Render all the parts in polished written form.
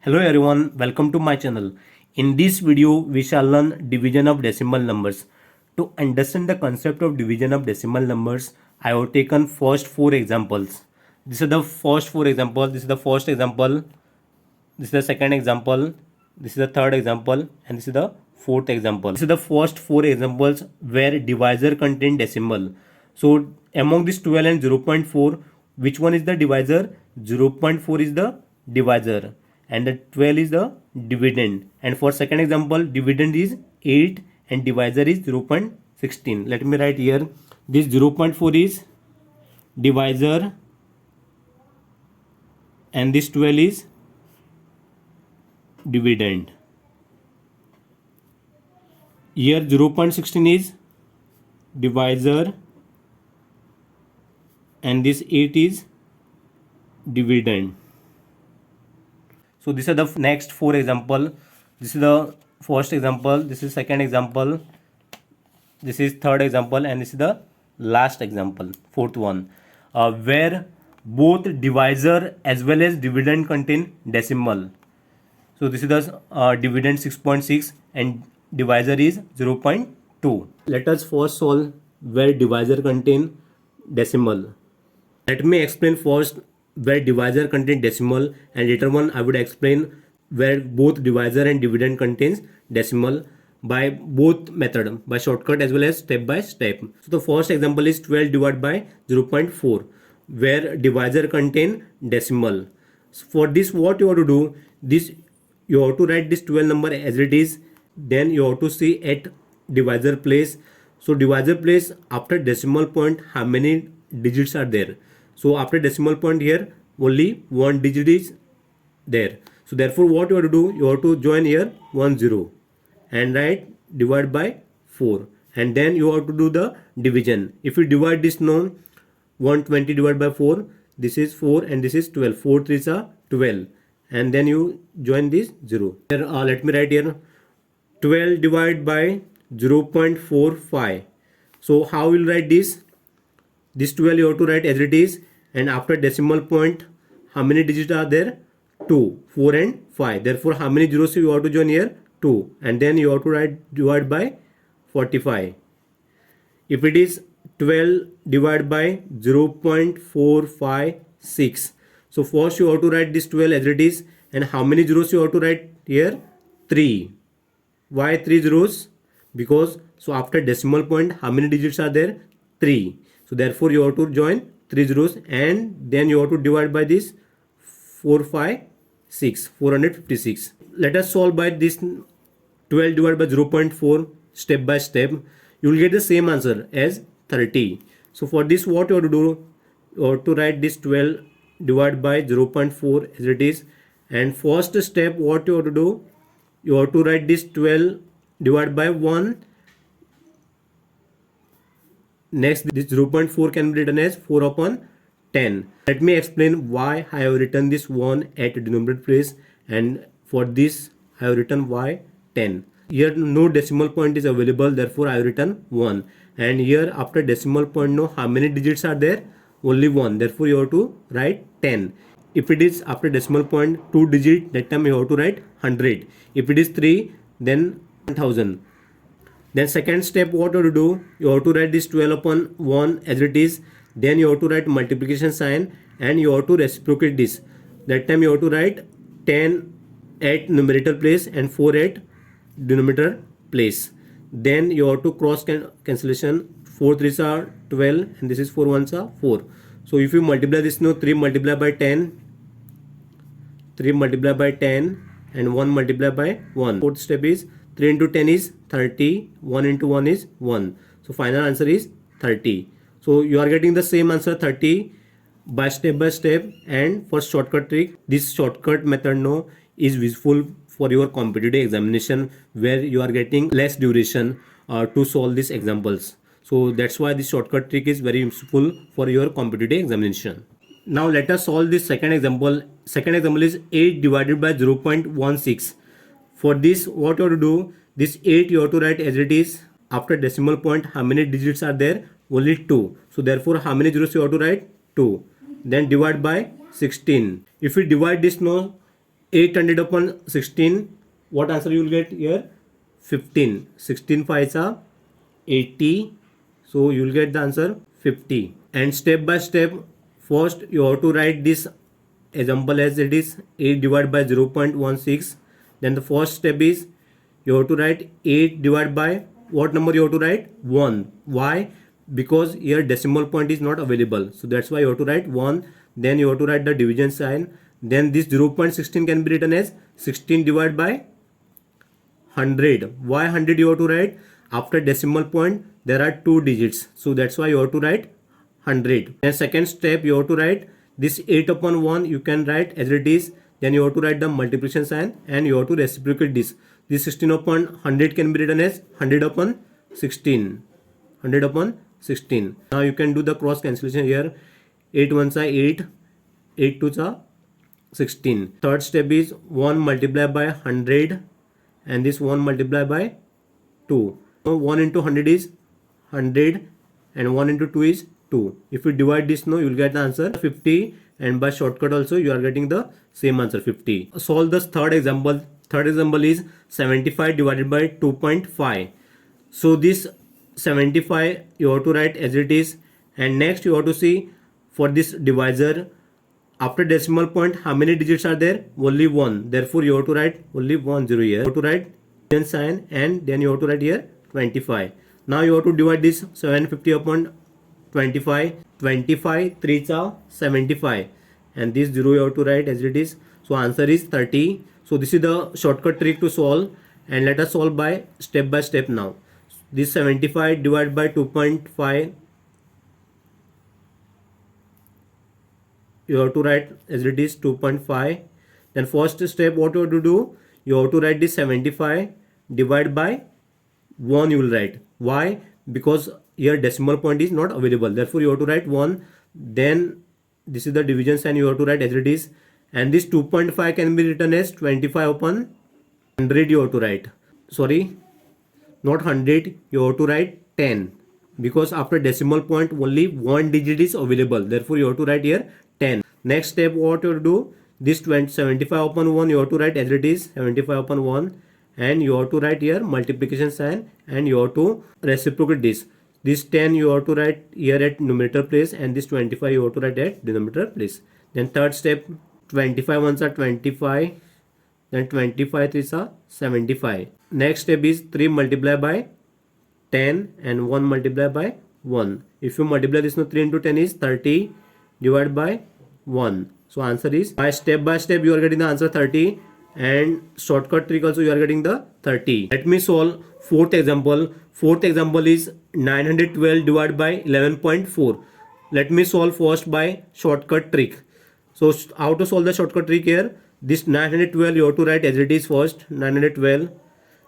Hello everyone, welcome to my channel. In this video, we shall learn division of decimal numbers. To understand the concept of division of decimal numbers, I have taken first four examples. This is the first four examples. This is the first example. This is the second example. This is the third example, and this is the fourth example. This is the first four examples where divisor contain decimal. So among this 12 and 0.4, which one is the divisor? 0.4 is the divisor and the 12 is the dividend. And for second example, dividend is 8 and divisor is 0.16. Let me write here. This 0.4 is divisor and this 12 is dividend. Here 0.16 is divisor and this 8 is dividend. So these are the next four example. This is the first example, this is second example, this is third example, and this is the last example, fourth one, where both divisor as well as dividend contain decimal. So this is the dividend 6.6 and divisor is 0.2. Let us first solve where divisor contain decimal. Let me explain first where divisor contain decimal, and later on I would explain where both divisor and dividend contains decimal by both method, by shortcut as well as step by step. So the first example is 12 divided by 0.4 where divisor contain decimal. So for this, what you have to do, this you have to write this 12 number as it is, then you have to see at divisor place. So divisor place after decimal point how many digits are there. So after decimal point here only one digit is there. So therefore what you have to do, you have to join here 10 and write divide by 4, and then you have to do the division. If you divide this now, 120 divided by 4, this is 4 and this is 12. 4 3s are 12, and then you join this 0. Here, let me write here 12 divided by 0.45. So how will write this? This 12 you have to write as it is, and after decimal point how many digits are there? 2, 4 and 5. Therefore how many zeros you have to join here? 2, and then you have to write divide by 45. If it is 12 divided by 0.456, so first you have to write this 12 as it is, and how many zeros you have to write here? 3. Why 3 zeros? Because so after decimal point how many digits are there? 3. So therefore you have to join 3 zeros, and then you have to divide by this 456. Let us solve by this 12 divided by 0.4 step by step. You will get the same answer as 30. So for this what you have to do, you have to write this 12 divided by 0.4 as it is, and first step what you have to do, you have to write this 12 divided by 1. Next, this 0.4 can be written as 4 upon 10. Let me explain why I have written this 1 at denominator place, and for this I have written why 10. Here no decimal point is available, therefore I have written 1. And here after decimal point, no, how many digits are there? Only 1. Therefore you have to write 10. If it is after decimal point 2 digit, that time you have to write 100. If it is 3, then 1000. Then second step what you have to do, you have to write this 12 upon 1 as it is, then you have to write multiplication sign and you have to reciprocate this. That time you have to write 10 at numerator place and 4 at denominator place. Then you have to cross cancellation. 4 3s are 12 and this is 4 1s are 4. So if you multiply this now, 3 multiplied by 10, 3 multiplied by 10 and 1 multiplied by 1. Fourth step is 3 into 10 is 30, 1 into 1 is 1. So final answer is 30. So you are getting the same answer 30 by step, and for shortcut trick, this shortcut method now is useful for your competitive examination where you are getting less duration to solve these examples. So that's why this shortcut trick is very useful for your competitive examination. Now let us solve this second example. Second example is 8 divided by 0.16. For this what you have to do, this 8 you have to write as it is. After decimal point how many digits are there? Only 2. So therefore how many zeros you have to write? 2. Then divide by 16. If we divide this now, 800 upon 16, what answer you will get here? 15. 16 5s are 80, so you will get the answer 50. And step by step, first you have to write this example as it is, 8 divided by 0.16. Then the first step is you have to write 8 divided by what number you have to write? 1. Why? Because here decimal point is not available, so that's why you have to write 1. Then you have to write the division sign. Then this 0.16 can be written as 16 divided by 100. Why 100 you have to write? After decimal point there are 2 digits, so that's why you have to write 100. Then second step, you have to write this 8 upon 1, you can write as it is. Then you have to write the multiplication sign and you have to reciprocate this. This 16 upon 100 can be written as 100 upon 16. 100 upon 16. Now you can do the cross cancellation here. 8 ones are 8, 8 twos are 16. Third step is 1 multiplied by 100 and this 1 multiplied by 2. So 1 into 100 is 100 and 1 into 2 is 2. If you divide this now, you will get the answer 50, and by shortcut also you are getting the same answer 50. Solve this third example. Third example is 75 divided by 2.5. So this 75 you have to write as it is, and next you have to see for this divisor, after decimal point how many digits are there? Only 1. Therefore you have to write only 10 here. You have to write then sign and then you have to write here 25. Now you have to divide this 750 upon 25. 25 3s are 75 and this 0 you have to write as it is. So answer is 30. So this is the shortcut trick to solve, and let us solve by step now. This 75 divided by 2.5, you have to write as it is 2.5. Then first step, what you have to do? You have to write this 75 divided by 1 you will write. Why? Because here decimal point is not available, therefore you have to write 1. Then this is the division sign you have to write as it is, and this 2.5 can be written as 25 upon 100 you have to write. Sorry, not 100, you have to write 10, because after decimal point only one digit is available, therefore you have to write here 10. Next step, what you have to do? This 75 upon 1 you have to write as it is, 75 upon 1, and you have to write here multiplication sign and you have to reciprocate this. This 10 you have to write here at numerator place and this 25 you have to write at denominator place. Then third step, 25 ones are 25, then 25 3s are 75. Next step is 3 multiplied by 10 and 1 multiplied by 1. If you multiply this now, 3 into 10 is 30 divided by 1. So answer is, by step you are getting the answer 30, and shortcut trick also you are getting the 30. Let me solve fourth example. Fourth example is 912 divided by 11.4. Let me solve first by shortcut trick. So how to solve the shortcut trick here? This 912 you have to write as it is first, 912.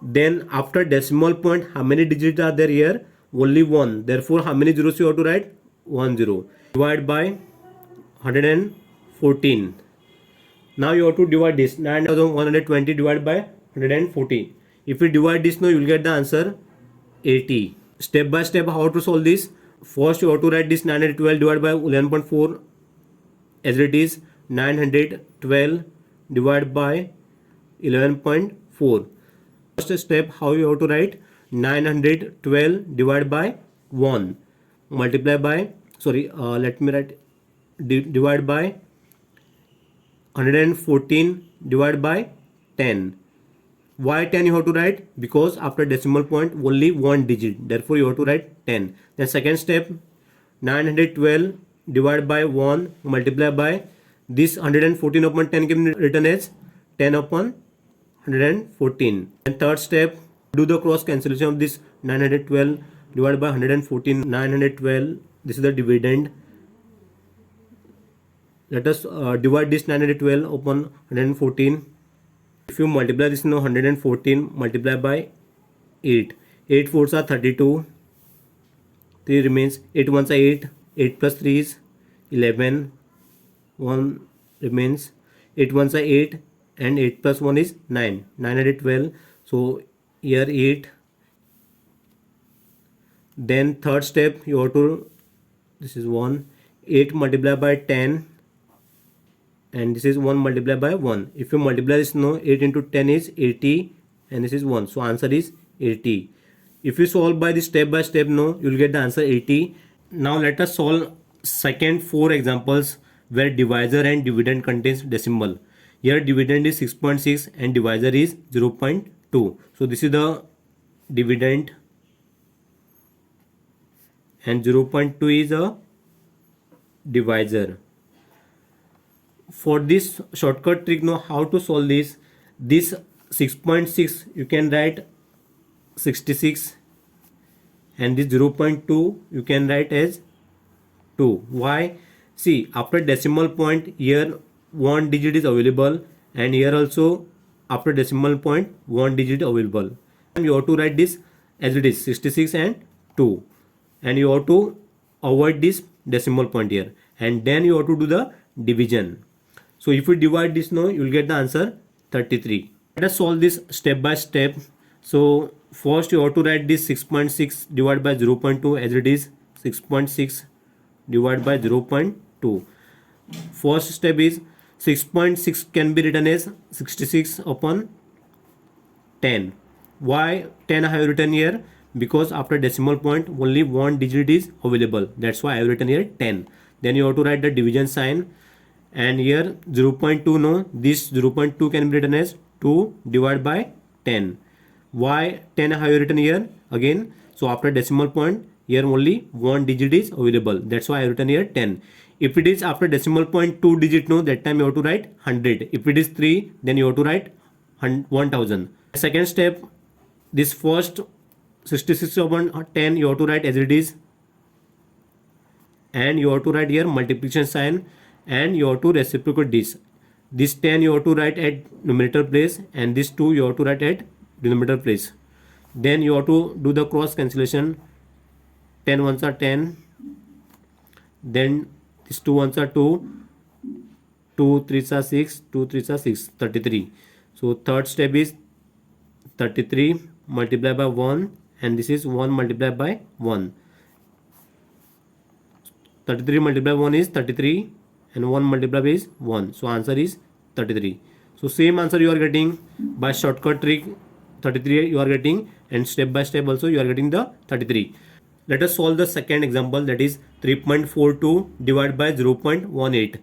Then after decimal point how many digits are there here? Only 1. Therefore how many zeros you have to write? 1 0. Divide by 114. Now you have to divide this 9120 divided by 140. If you divide this now, you will get the answer 80. Step by step how to solve this? First you have to write this 912 divided by 11.4 as it is, 912 divided by 11.4. First step, how you have to write? 912 divided by 1 multiply by, let me write divide by 114 divided by 10. Why 10 you have to write? Because after decimal point only one digit, therefore you have to write 10. Then second step, 912 divided by 1 multiply by this 114 upon 10 can be written as 10 upon 114. And third step, do the cross cancellation of this 912 divided by 114. 912, this is the dividend. Let us divide this 912 upon 114. If you multiply this now, 114 multiply by 8. 8 4s are 32. 3 remains. 8 1s are 8. 8 plus 3 is 11. 1 remains. 8 1s are 8 and 8 plus 1 is 9. 912. So here 8. Then third step, you have to, this is 1. 8 multiplied by 10. and this is 1 multiplied by 1. If you multiply this, no, 8 into 10 is 80, and this is 1. So answer is 80. If you solve by the step by step, no, you will get the answer 80. Now let us solve second 4 examples where divisor and dividend contains decimal. Here dividend is 6.6 and divisor is 0.2. So this is the dividend and 0.2 is a divisor. For this shortcut trick, know how to solve this. This 6.6 you can write 66, and this 0.2 you can write as 2. Why? See, after decimal point here one digit is available, and here also after decimal point one digit available, and you have to write this as it is 66 and 2, and you have to avoid this decimal point here, and then you have to do the division. So if you divide this, no, you will get the answer 33. Let us solve this step by step. So first you have to write this 6.6 divided by 0.2 as it is 6.6 divided by 0.2. First step is 6.6 can be written as 66 upon 10. Why 10 I have written here? Because after decimal point only one digit is available. That's why I have written here 10. Then you have to write the division sign, and here 0.2, no, this 0.2 can be written as 2 divided by 10. Why 10 I have written here again? So after decimal point here only one digit is available. That's why I have written here 10. If it is after decimal point 2 digit, no, that time you have to write 100. If it is 3, then you have to write 1000. Second step, this first 66 upon 10 you have to write as it is, and you have to write here multiplication sign, and you have to reciprocate this. This 10 you have to write at numerator place, and this 2 you have to write at denominator place. Then you have to do the cross cancellation. 10 ones are 10, then this 2 ones are 2, 2 3s are 6, 2 3s are 6, 33. So third step is 33 multiplied by 1, and this is 1 multiplied by 1. 33 multiplied by 1 is 33, and 1 multiplied by is 1. So answer is 33. So same answer you are getting by shortcut trick, 33 you are getting, and step by step also you are getting the 33. Let us solve the second example, that is 3.42 divided by 0.18.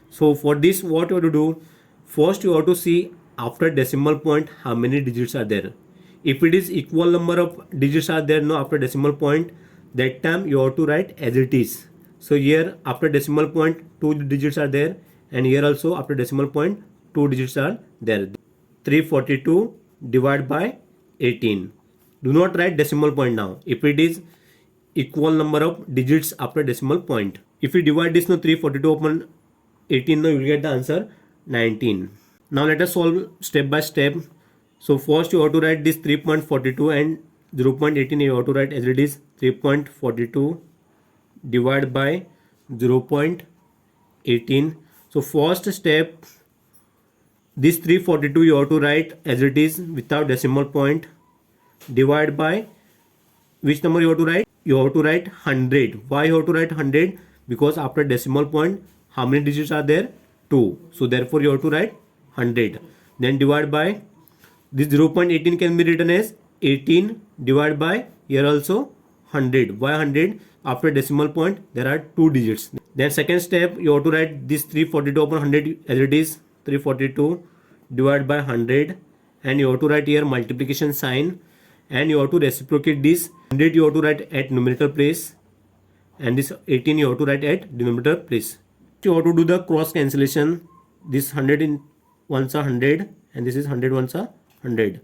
So for this what you have to do? First you have to see after decimal point how many digits are there. If it is equal number of digits are there, no, after decimal point, that time you have to write as it is. So here after decimal point 2 digits are there, and here also after decimal point 2 digits are there. 342 divided by 18. Do not write decimal point now. If it is equal number of digits after decimal point, if you divide this, no, 342 upon 18, no, you will get the answer 19. Now let us solve step by step. So first you have to write this 3.42 and 0.18 you have to write as it is 3.42 divided by 0.18. So first step, this 342 you have to write as it is without decimal point, divide by which number you have to write? You have to write 100. Why you have to write 100? Because after decimal point how many digits are there? 2. So therefore you have to write 100. Then divide by this 0.18 can be written as 18 divided by here also 100. Why 100? After decimal point there are 2 digits. Then second step you have to write this 342 upon 100 as it is 342 divided by 100, and you have to write here multiplication sign, and you have to reciprocate this. 100 you have to write at numerator place, and this 18 you have to write at denominator place. You have to do the cross cancellation. This 100 in ones are 100, and this is 100 ones are 100.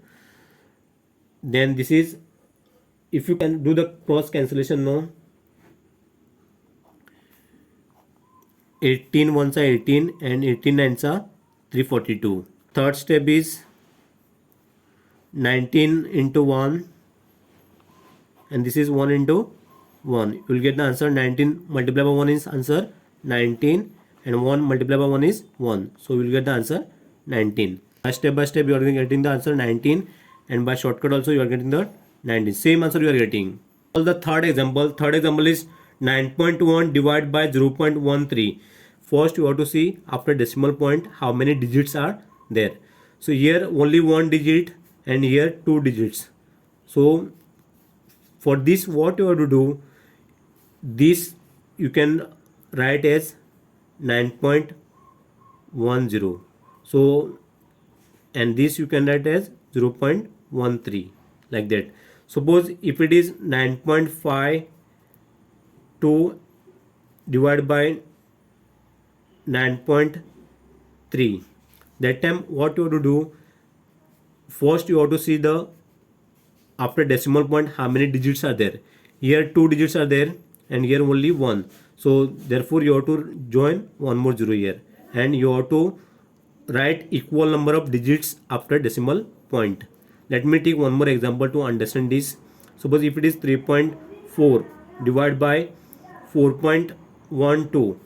Then this is, if you can do the cross cancellation, no, 18 ones are 18 and 18 nines are 342. Third step is 19 into 1, and this is 1 into 1. You will get the answer 19 multiplied by 1 is answer 19, and 1 multiplied by 1 is 1. So we will get the answer 19. By step you are getting the answer 19, and by shortcut also you are getting the 19. Same answer you are getting. All the third example is 9.1 divided by 0.13. first you have to see after decimal point how many digits are there. So here only one digit and here two digits. So for this what you have to do, this you can write as 9.10. So and this you can write as 0.13, like that. Suppose if it is 9.52 divided by 9.3, that time what you have to do, first you have to see the after decimal point how many digits are there. Here two digits are there and here only one, so therefore you have to join one more zero here, and you have to write equal number of digits after decimal point. Let me take one more example to understand this. Suppose if it is 3.4 divided by 4.12,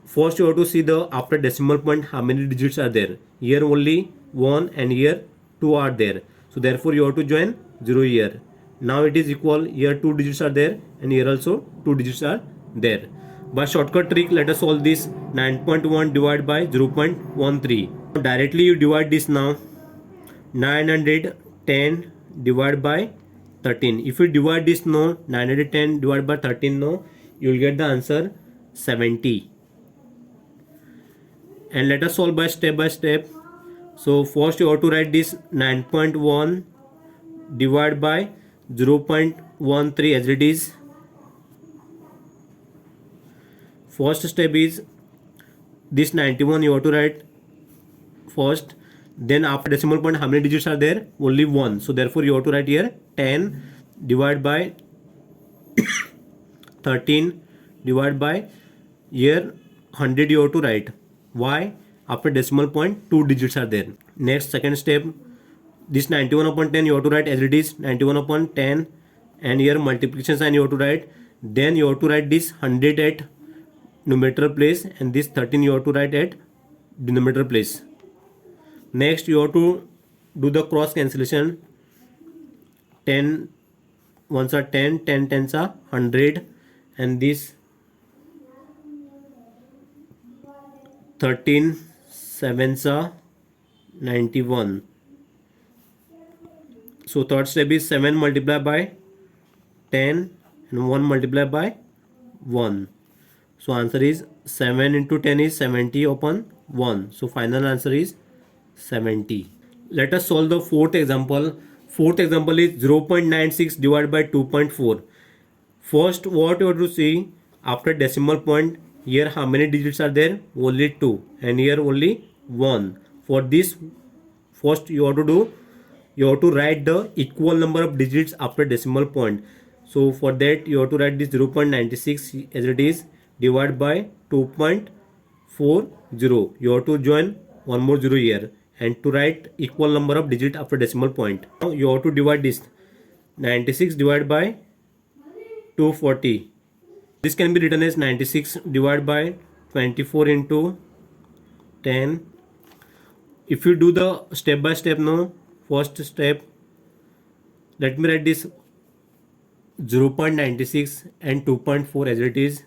first you have to see the after decimal point how many digits are there. Here only one and here two are there, so therefore you have to join 0 here. Now it is equal, here two digits are there and here also two digits are there. By shortcut trick, let us solve this. 9.1 divided by 0.13. Directly you divide this now. 910 divided by 13. If you divide this now, 910 divided by 13 now, you will get the answer 70. And let us solve by step. So first you have to write this 9.1 divided by 0.13 as it is. First step is this 91 you have to write first, then after decimal point how many digits are there? Only one, so therefore you have to write here 10 divided by 13 divided by here 100 you have to write. Why? After decimal point two digits are there. Next second step, this 91 upon 10 you have to write as it is, 91 upon 10, and here multiplication sign you have to write. Then you have to write this 100 at numerator place and this 13 you have to write at denominator place. Next you have to do the cross cancellation. 10 ones are 10, 10 tens are 100, and this 13 sevens are 91. So third step is 7 multiplied by 10 and 1 multiplied by 1. So answer is 7 into 10 is 70 upon 1. So final answer is 70. Let us solve the fourth example. Fourth example is 0.96 divided by 2.4. First what you have to see after decimal point, here how many digits are there? Only 2, and here only 1. For this first you have to do, you have to write the equal number of digits after decimal point. So for that you have to write this 0.96 as it is divided by 2.40. You have to join one more 0 here, and to write equal number of digits after decimal point. Now you have to divide this 96 divided by 240. This can be written as 96 divided by 24 into 10. If you do the step by step now, first step, let me write this 0.96 and 2.4 as it is.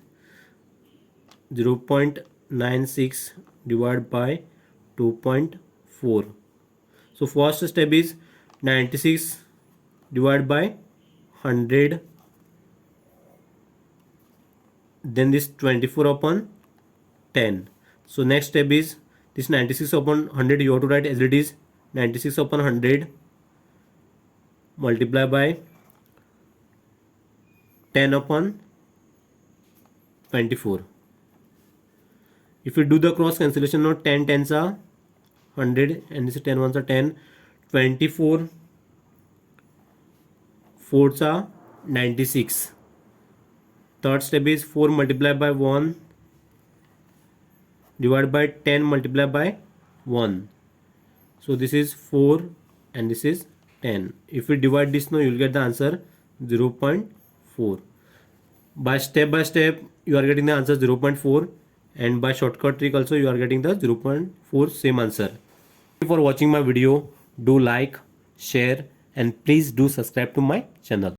0.96 divided by 2.4. So first step is 96 divided by 100, then this 24 upon 10. So next step is this 96 upon 100 you have to write as it is, 96 upon 100 multiply by 10 upon 24. If you do the cross cancellation now, 10 tens are 100 and this is 10 ones are 10, 24 fours are 96. Third step is 4 multiplied by 1 divided by 10 multiplied by 1. So this is 4 and this is 10. If we divide this now, you will get the answer 0.4. By step you are getting the answer 0.4, and by shortcut trick also you are getting the 0.4 same answer. Thank you for watching my video. Do like, share, and please do subscribe to my channel.